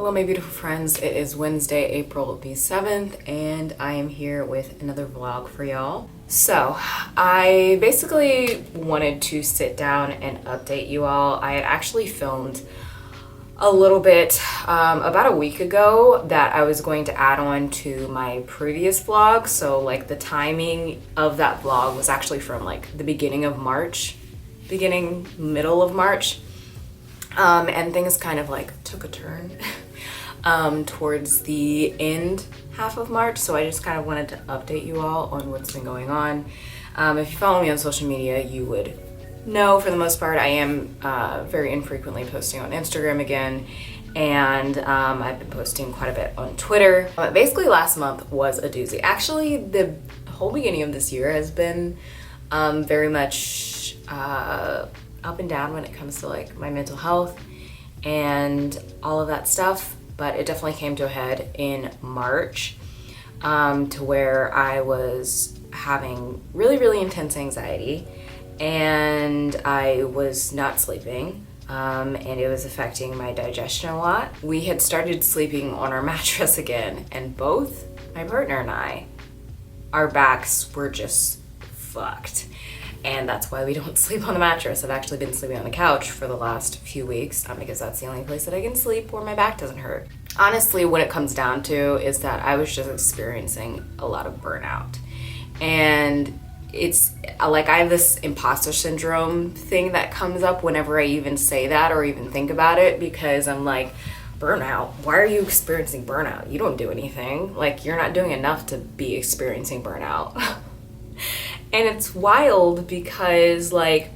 Hello my beautiful friends, it is Wednesday, April the 7th, and I am here with another vlog for y'all. So, I basically wanted to sit down and update you all. I had actually filmed a little bit about a week ago that I was going to add on to my previous vlog. So like the timing of that vlog was actually from like the beginning of March, middle of March. And things kind of like took a turn towards the end half of March. So I just kind of wanted to update you all on what's been going on. If you follow me on social media, you would know for the most part I am very infrequently posting on Instagram again. And I've been posting quite a bit on Twitter. Basically last month was a doozy. Actually, the whole beginning of this year has been very much up and down when it comes to like my mental health and all of that stuff, but it definitely came to a head in March to where I was having really intense anxiety and I was not sleeping and it was affecting my digestion a lot. We had started sleeping on our mattress again, and both my partner and I, our backs were just fucked. And that's why we don't sleep on the mattress. I've actually been sleeping on the couch for the last few weeks because that's the only place that I can sleep where my back doesn't hurt. Honestly, what it comes down to is that I was just experiencing a lot of burnout. And it's like I have this imposter syndrome thing that comes up whenever I even say that or even think about it, because I'm like, burnout? Why are you experiencing burnout? You don't do anything. Like, you're not doing enough to be experiencing burnout. And it's wild because like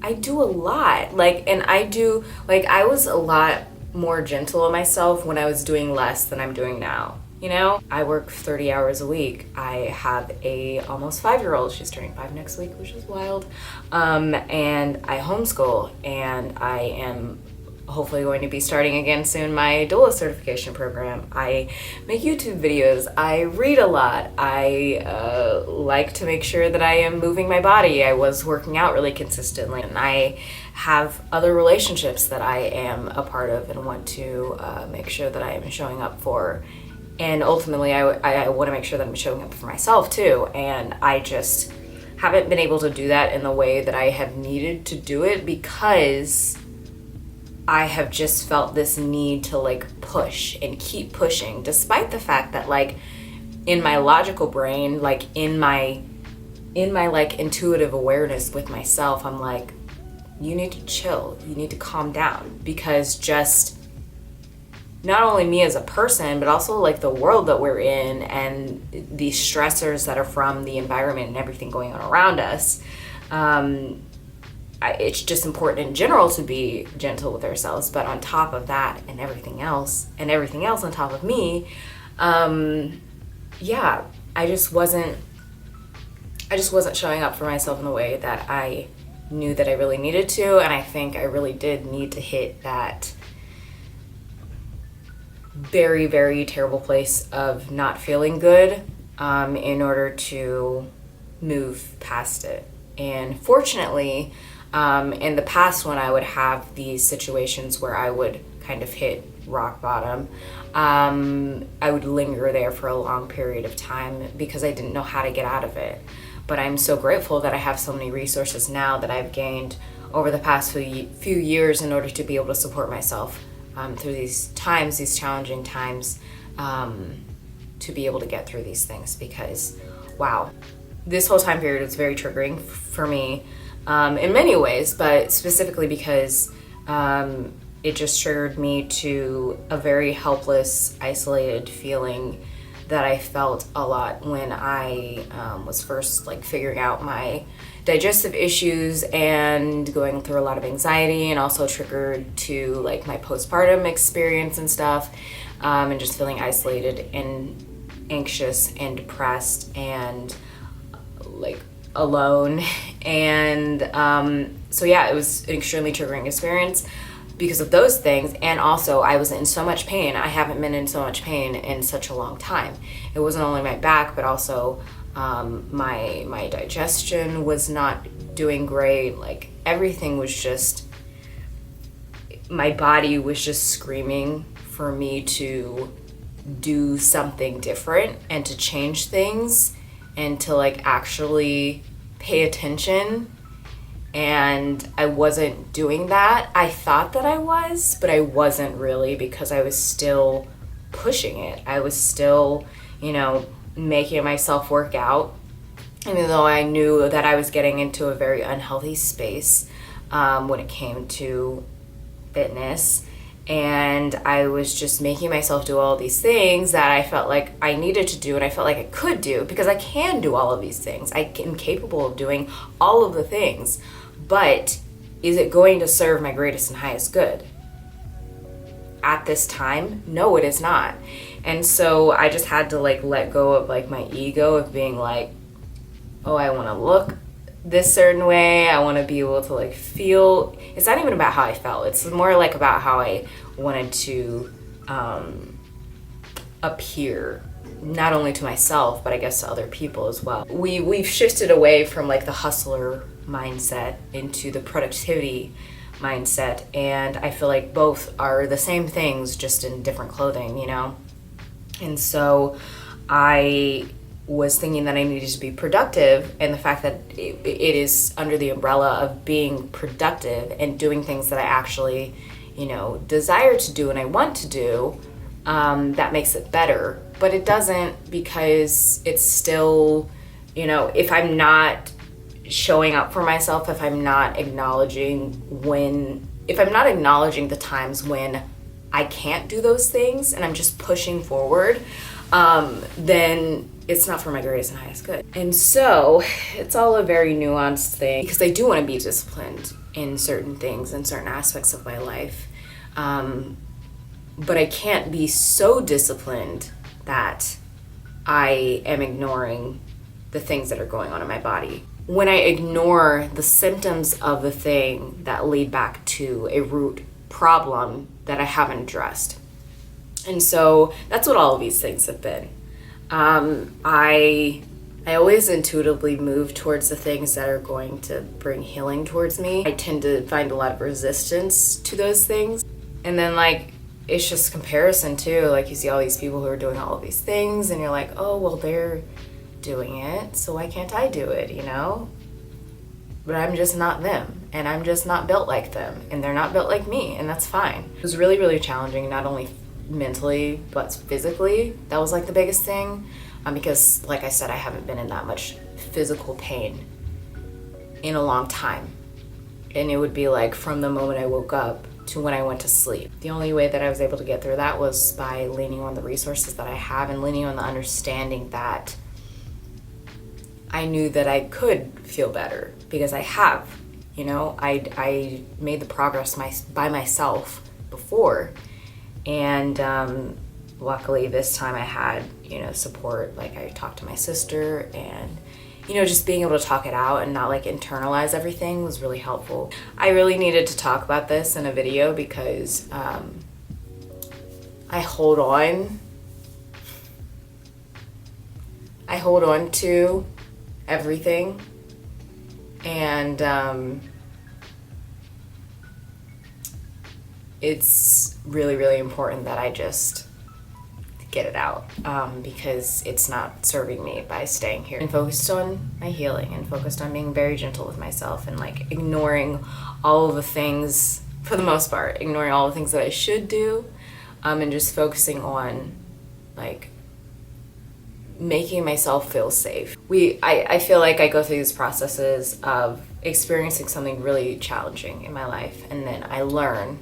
I do a lot, like, and I was a lot more gentle on myself when I was doing less than I'm doing now. You know, I work 30 hours a week. I have a almost 5-year-old. She's turning 5 next week, which is wild. And I homeschool, and I am hopefully going to be starting again soon my doula certification program. I make YouTube videos. I read a lot. I like to make sure that I am moving my body. I was working out really consistently, and I have other relationships that I am a part of and want to make sure that I am showing up for. And ultimately, I want to make sure that I'm showing up for myself too. And I just haven't been able to do that in the way that I have needed to do it, because I have just felt this need to like push and keep pushing, despite the fact that like in my logical brain, like in my like intuitive awareness with myself, I'm like, you need to chill, you need to calm down, because just not only me as a person, but also like the world that we're in and the stressors that are from the environment and everything going on around us. It's just important in general to be gentle with ourselves, but on top of that and everything else on top of me, yeah, I just wasn't showing up for myself in the way that I knew that I really needed to. And I think I really did need to hit that very terrible place of not feeling good in order to move past it. And fortunately, in the past, when I would have these situations where I would kind of hit rock bottom, I would linger there for a long period of time because I didn't know how to get out of it. But I'm so grateful that I have so many resources now that I've gained over the past few years in order to be able to support myself through these times, these challenging times, to be able to get through these things. Because, wow, this whole time period was very triggering for me. In many ways, but specifically because it just triggered me to a very helpless, isolated feeling that I felt a lot when I was first like figuring out my digestive issues and going through a lot of anxiety, and also triggered to like my postpartum experience and stuff, and just feeling isolated and anxious and depressed and like alone. And so yeah, it was an extremely triggering experience because of those things. And also I was in so much pain. I haven't been in so much pain in such a long time. It wasn't only my back, but also my digestion was not doing great. Like everything was just, my body was just screaming for me to do something different and to change things and to like actually pay attention. And I wasn't doing that. I thought that I was, but I wasn't really, because I was still pushing it. I was still, making myself work out, even though I knew that I was getting into a very unhealthy space when it came to fitness. And I was just making myself do all these things that I felt like I needed to do and I felt like I could do, because I can do all of these things. I am capable of doing all of the things. But is it going to serve my greatest and highest good? At this time, no, it is not. And so I just had to like let go of like my ego of being like, oh, I want to look this certain way. I want to be able to like feel. It's not even about how I felt. It's more like about how I wanted to appear, not only to myself, but I guess to other people as well. We've shifted away from like the hustler mindset into the productivity mindset, and I feel like both are the same things, just in different clothing, And so I was thinking that I needed to be productive, and the fact that it is under the umbrella of being productive and doing things that I actually, desire to do and I want to do, that makes it better. But it doesn't, because it's still, if I'm not showing up for myself, if I'm not acknowledging the times when I can't do those things and I'm just pushing forward, then it's not for my greatest and highest good. And so it's all a very nuanced thing, because I do want to be disciplined in certain things, in certain aspects of my life. But I can't be so disciplined that I am ignoring the things that are going on in my body. When I ignore the symptoms of the thing that lead back to a root problem that I haven't addressed. And so that's what all of these things have been. I always intuitively move towards the things that are going to bring healing towards me. I tend to find a lot of resistance to those things. And then like, it's just comparison too. Like, you see all these people who are doing all of these things and you're like, oh, well, they're doing it, so why can't I do it, But I'm just not them, and I'm just not built like them, and they're not built like me, and that's fine. It was really, really challenging, not only mentally, but physically. That was like the biggest thing, because like I said, I haven't been in that much physical pain in a long time. And it would be like from the moment I woke up to when I went to sleep. The only way that I was able to get through that was by leaning on the resources that I have and leaning on the understanding that I knew that I could feel better, because I have, I made the progress by myself before. And luckily this time I had, support. Like, I talked to my sister, and, just being able to talk it out and not like internalize everything was really helpful. I really needed to talk about this in a video, because I hold on to everything, and it's really, really important that I just get it out, because it's not serving me by staying here and focused on my healing and focused on being very gentle with myself, and like ignoring all of the things, for the most part, ignoring all the things that I should do, and just focusing on like making myself feel safe. I feel like I go through these processes of experiencing something really challenging in my life, and then I learn,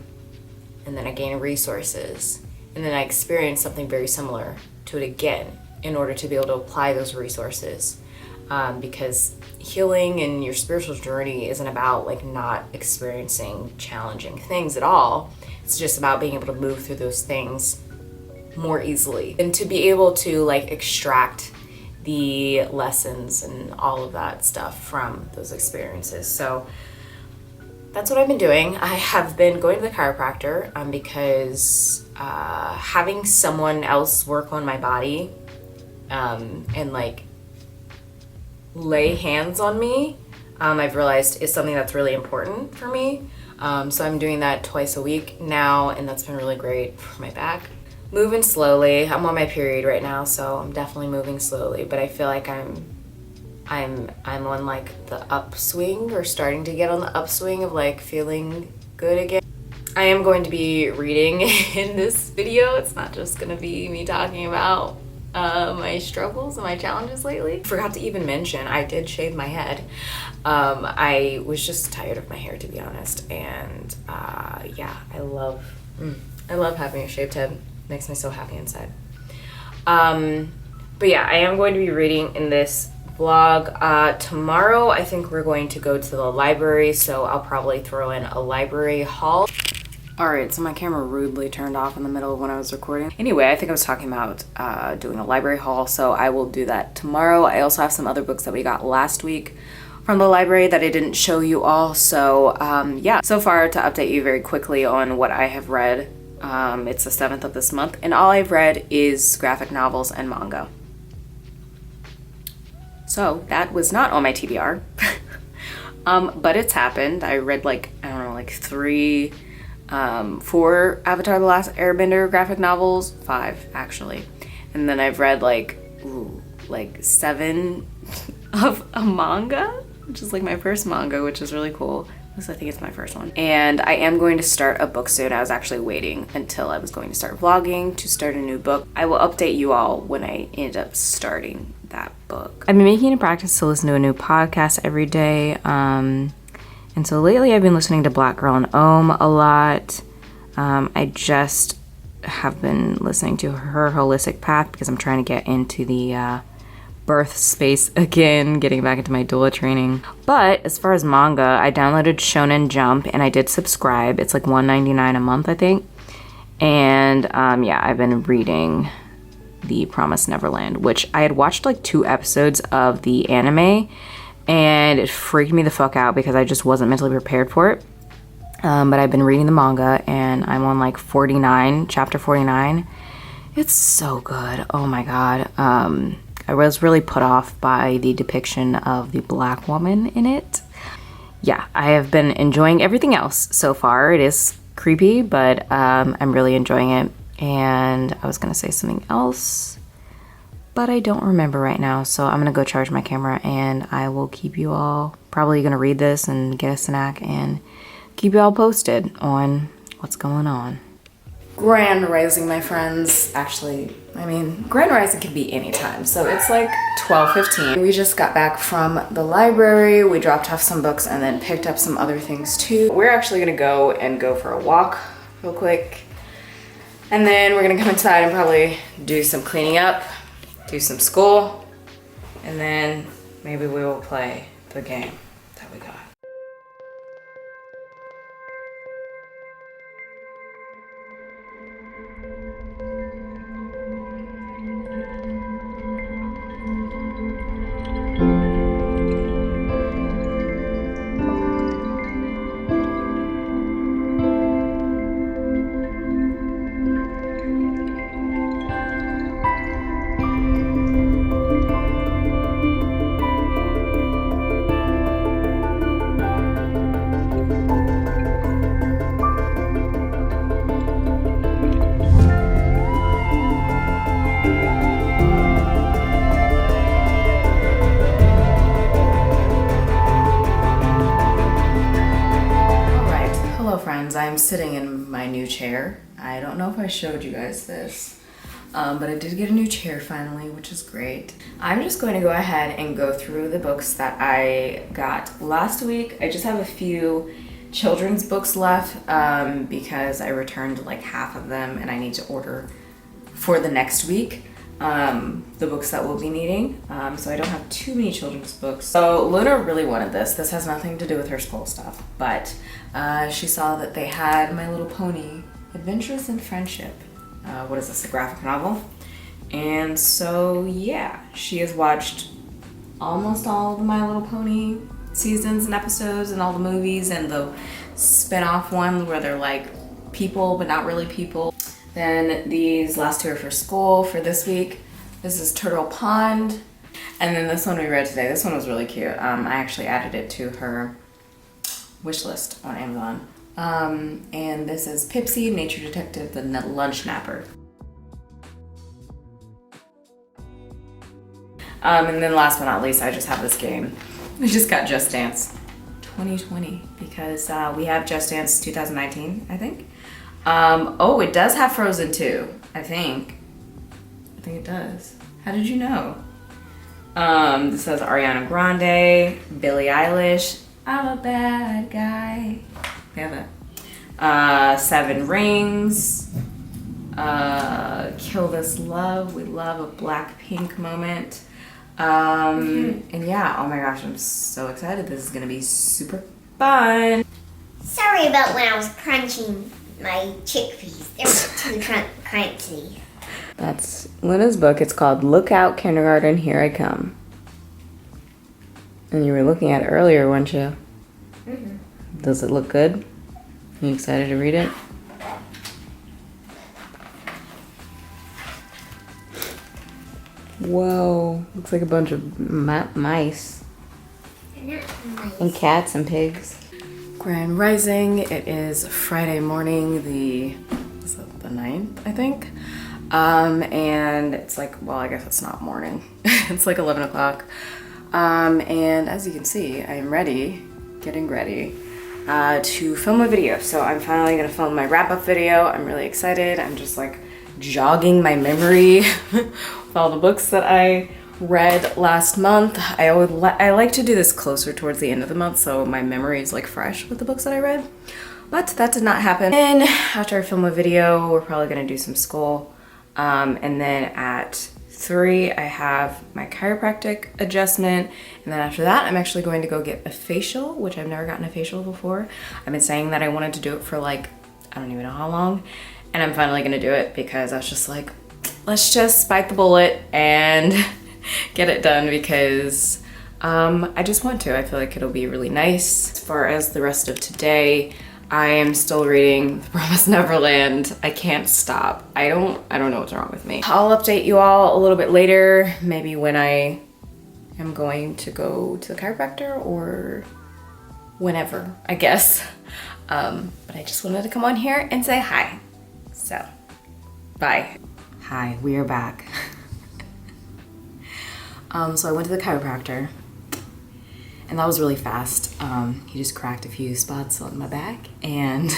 and then I gain resources, and then I experience something very similar to it again in order to be able to apply those resources. Because healing and your spiritual journey isn't about like not experiencing challenging things at all. It's just about being able to move through those things more easily, and to be able to like extract the lessons and all of that stuff from those experiences. So that's what I've been doing. I have been going to the chiropractor because having someone else work on my body and like lay hands on me, I've realized is something that's really important for me. So I'm doing that twice a week now, and that's been really great for my back. Moving slowly. I'm on my period right now, so I'm definitely moving slowly, but I feel like I'm on like the upswing, or starting to get on the upswing of like feeling good again. I am going to be reading in this video. It's not just gonna be me talking about my struggles and my challenges lately. Forgot to even mention, I did shave my head. I was just tired of my hair, to be honest, and yeah, I love having a shaved head. Makes me so happy inside. But yeah, I am going to be reading in this vlog. Tomorrow I think we're going to go to the library, so I'll probably throw in a library haul. Alright, so my camera rudely turned off in the middle of when I was recording. Anyway, I think I was talking about doing a library haul, so I will do that tomorrow. I also have some other books that we got last week from the library that I didn't show you all, so yeah. So far, to update you very quickly on what I have read, it's the 7th of this month, and all I've read is graphic novels and manga. So that was not on my TBR, but it's happened. I read like, I don't know, like 4 Avatar: The Last Airbender graphic novels, 5 actually, and then I've read like 7 of a manga, which is like my first manga, which is really cool. I think it's my first one. And I am going to start a book soon. I was actually waiting until I was going to start vlogging to start a new book. I will update you all when I end up starting that book. I've been making it a practice to listen to a new podcast every day. And so lately I've been listening to Black Girl in Ohm a lot. I just have been listening to Her Holistic Path because I'm trying to get into the birth space again, getting back into my doula training. But as far as manga, I downloaded Shonen Jump and I did subscribe. It's like $1.99 a month, I think. And yeah, I've been reading The Promised Neverland, which I had watched like 2 episodes of the anime, and it freaked me the fuck out because I just wasn't mentally prepared for it. But I've been reading the manga and I'm on like chapter 49. It's so good. Oh my god. I was really put off by the depiction of the black woman in it. Yeah, I have been enjoying everything else so far. It is creepy, but I'm really enjoying it. And I was gonna say something else, but I don't remember right now. So I'm gonna go charge my camera and I will keep you all, probably gonna read this and get a snack and keep you all posted on what's going on. Grand Rising, my friends. Actually, I mean, Grand Rising can be any time, so it's like 12:15. We just got back from the library. We dropped off some books and then picked up some other things too. We're actually gonna go for a walk real quick, and then we're gonna come inside and probably do some cleaning up, do some school, and then maybe we will play the game that we got. I'm sitting in my new chair. I don't know if I showed you guys this, but I did get a new chair finally, which is great. I'm just going to go ahead and go through the books that I got last week. I just have a few children's books left because I returned like half of them and I need to order for the next week the books that we'll be needing. So I don't have too many children's books. So Luna really wanted this. This has nothing to do with her school stuff, but she saw that they had My Little Pony Adventures in Friendship. What is this, a graphic novel? And so yeah, she has watched almost all of the My Little Pony seasons and episodes and all the movies and the spin-off one where they're like people but not really people. Then these last 2 are for school for this week. This is Turtle Pond. And then this one we read today. This one was really cute. I actually added it to her wish list on Amazon. And this is Pipsy, Nature Detective, the Lunch Napper. And then last but not least, I just have this game. I just got Just Dance 2020 because we have Just Dance 2019, I think. Oh, it does have Frozen 2, I think. I think it does. How did you know? This says Ariana Grande, Billie Eilish, I'm a bad guy. We have that. Seven Rings, Kill This Love, we love a Blackpink moment. And yeah, oh my gosh, I'm so excited. This is gonna be super fun. Sorry about when I was crunching my chickpeas. They were too crunchy. That's Luna's book. It's called Look Out, Kindergarten, Here I Come. And you were looking at it earlier, weren't you? Mm-hmm. Does it look good? Are you excited to read it? Whoa, looks like a bunch of mice. They're not mice. And cats and pigs. Grand Rising. It is Friday morning, is it the 9th, I think. And it's like, well, I guess it's not morning. It's like 11 o'clock. And as you can see, I am getting ready to film a video. So I'm finally gonna film my wrap-up video. I'm really excited. I'm just like jogging my memory with all the books that I read last month. I like to do this closer towards the end of the month so my memory is like fresh with the books that I read. But that did not happen. And after I film a video, we're probably gonna do some school. And then at 3, I have my chiropractic adjustment. And then after that, I'm actually going to go get a facial, which I've never gotten a facial before. I've been saying that I wanted to do it for like, I don't even know how long. And I'm finally gonna do it because I was just like, let's just bite the bullet and get it done because I just want to. I feel like it'll be really nice. As far as the rest of today, I am still reading The Promised Neverland. I can't stop. I don't know what's wrong with me. I'll update you all a little bit later, maybe when I am going to go to the chiropractor or whenever, I guess. But I just wanted to come on here and say hi. So, bye. Hi, we are back. So I went to the chiropractor. And that was really fast. He just cracked a few spots on my back. And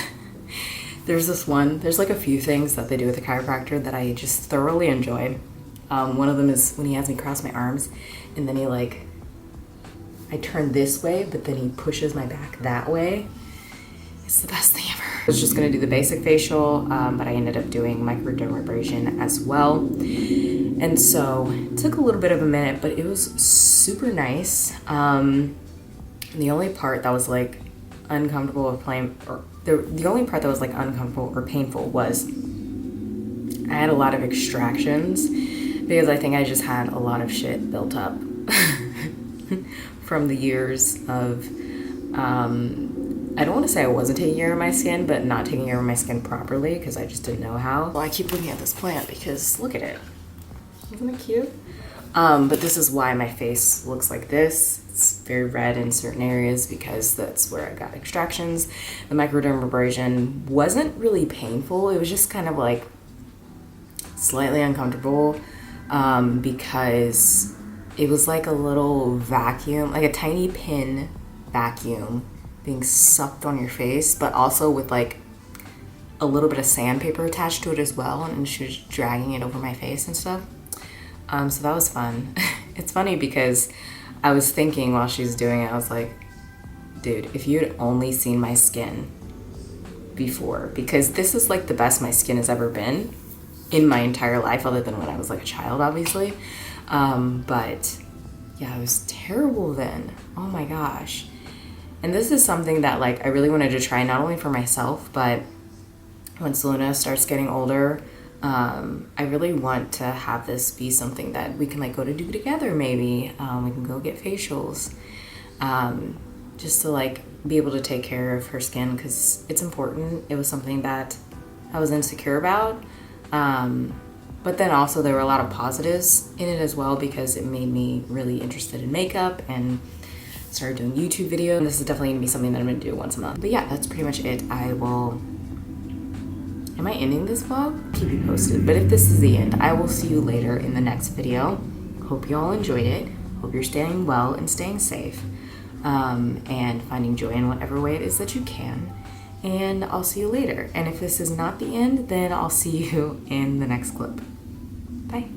there's like a few things that they do with the chiropractor that I just thoroughly enjoy. One of them is when he has me cross my arms and then I turn this way, but then he pushes my back that way. It's the best thing ever. I was just gonna do the basic facial, but I ended up doing microdermabrasion as well. And so it took a little bit of a minute, but it was super nice. The only part that was like uncomfortable or the only part that was like uncomfortable or painful was I had a lot of extractions because I think I just had a lot of shit built up from the years of, I don't want to say I wasn't taking care of my skin, but not taking care of my skin properly because I just didn't know how. Well, I keep looking at this plant because look at it. Isn't it cute? But this is why my face looks like this. It's very red in certain areas because that's where I got extractions. The microdermabrasion wasn't really painful. It was just kind of like slightly uncomfortable because it was like a little vacuum, like a tiny pin vacuum being sucked on your face, but also with like a little bit of sandpaper attached to it as well, and she was dragging it over my face and stuff. So that was fun. It's funny because I was thinking while she was doing it, I was like, dude, if you'd only seen my skin before, because this is like the best my skin has ever been in my entire life, other than when I was like a child, obviously. But yeah, it was terrible then. Oh my gosh. And this is something that like I really wanted to try, not only for myself, but once Luna starts getting older, I really want to have this be something that we can like go to do together maybe. We can go get facials, just to like be able to take care of her skin because it's important. It was something that I was insecure about. But then also there were a lot of positives in it as well because it made me really interested in makeup and started doing YouTube videos. And this is definitely gonna be something that I'm gonna do once a month. But yeah, that's pretty much it. Am I ending this vlog? Keep you posted. But if this is the end, I will see you later in the next video. Hope you all enjoyed it. Hope you're staying well and staying safe. And finding joy in whatever way it is that you can. And I'll see you later. And if this is not the end, then I'll see you in the next clip. Bye.